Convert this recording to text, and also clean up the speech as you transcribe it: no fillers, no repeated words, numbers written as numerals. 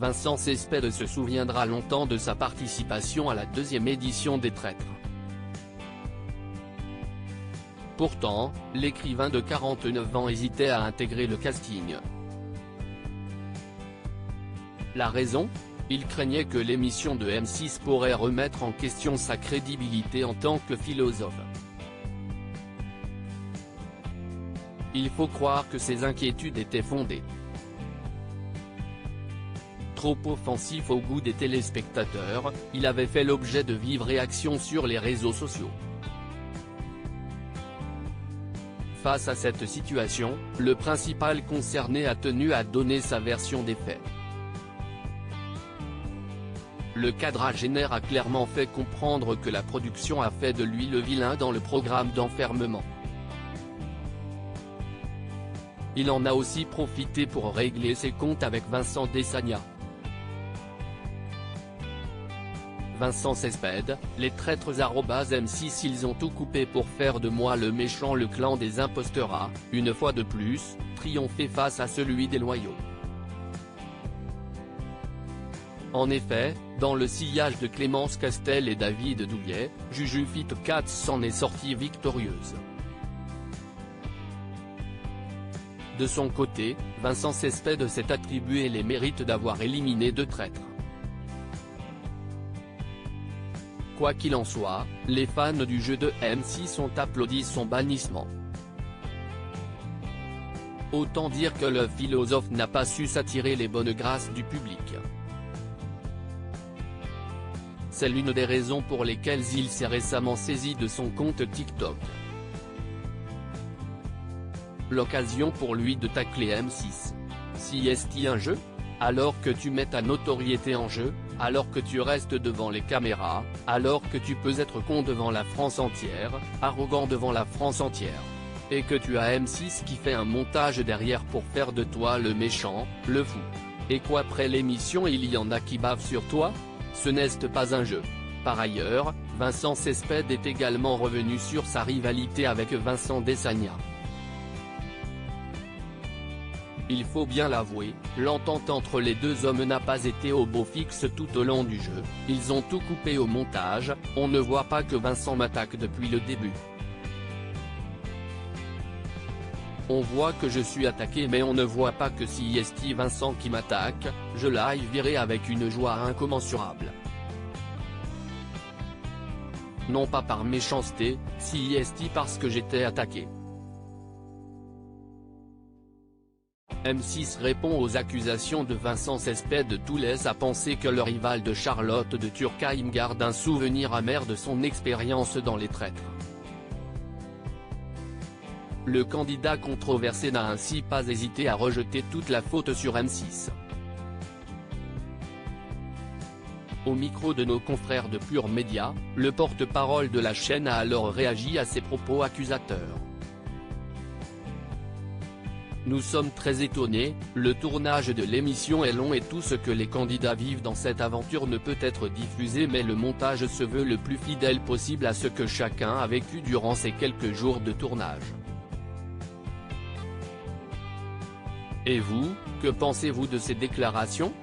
Vincent Cespedes se souviendra longtemps de sa participation à la deuxième édition des Traîtres. Pourtant, l'écrivain de 49 ans hésitait à intégrer le casting. La raison ? Il craignait que l'émission de M6 pourrait remettre en question sa crédibilité en tant que philosophe. Il faut croire que ces inquiétudes étaient fondées. Trop offensif au goût des téléspectateurs, il avait fait l'objet de vives réactions sur les réseaux sociaux. Face à cette situation, le principal concerné a tenu à donner sa version des faits. Le quadragénaire a clairement fait comprendre que la production a fait de lui le vilain dans le programme d'enfermement. Il en a aussi profité pour régler ses comptes avec Vincent Desagna. Vincent Cespedes, les traîtres @M6 ils ont tout coupé pour faire de moi le méchant. Le clan des imposteurs a, une fois de plus, triomphé face à celui des loyaux. En effet, dans le sillage de Clémence Castel et David Douillet, Juju Fit Cats s'en est sortie victorieuse. De son côté, Vincent Cespedes s'est attribué les mérites d'avoir éliminé 2 traîtres. Quoi qu'il en soit, les fans du jeu de M6 ont applaudi son bannissement. Autant dire que le philosophe n'a pas su s'attirer les bonnes grâces du public. C'est l'une des raisons pour lesquelles il s'est récemment saisi de son compte TikTok. L'occasion pour lui de tacler M6. Si est-il un jeu ? Alors que tu mets ta notoriété en jeu, alors que tu restes devant les caméras, alors que tu peux être con devant la France entière, arrogant devant la France entière. Et que tu as M6 qui fait un montage derrière pour faire de toi le méchant, le fou. Et qu'après l'émission il y en a qui bavent sur toi ? Ce n'est pas un jeu. Par ailleurs, Vincent Cespedes est également revenu sur sa rivalité avec Vincent Desagna. Il faut bien l'avouer, l'entente entre les deux hommes n'a pas été au beau fixe tout au long du jeu, ils ont tout coupé au montage, on ne voit pas que Vincent m'attaque depuis le début. On voit que je suis attaqué mais on ne voit pas que si est Vincent qui m'attaque, je l'aille virer avec une joie incommensurable. Non pas par méchanceté, si est parce que j'étais attaqué. M6 répond aux accusations de Vincent Cespedes. Tout laisse à penser que le rival de Charlotte de Turckheim garde un souvenir amer de son expérience dans les traîtres. Le candidat controversé n'a ainsi pas hésité à rejeter toute la faute sur M6. Au micro de nos confrères de Pure Média, le porte-parole de la chaîne a alors réagi à ces propos accusateurs. Nous sommes très étonnés, le tournage de l'émission est long et tout ce que les candidats vivent dans cette aventure ne peut être diffusé mais le montage se veut le plus fidèle possible à ce que chacun a vécu durant ces quelques jours de tournage. Et vous, que pensez-vous de ces déclarations ?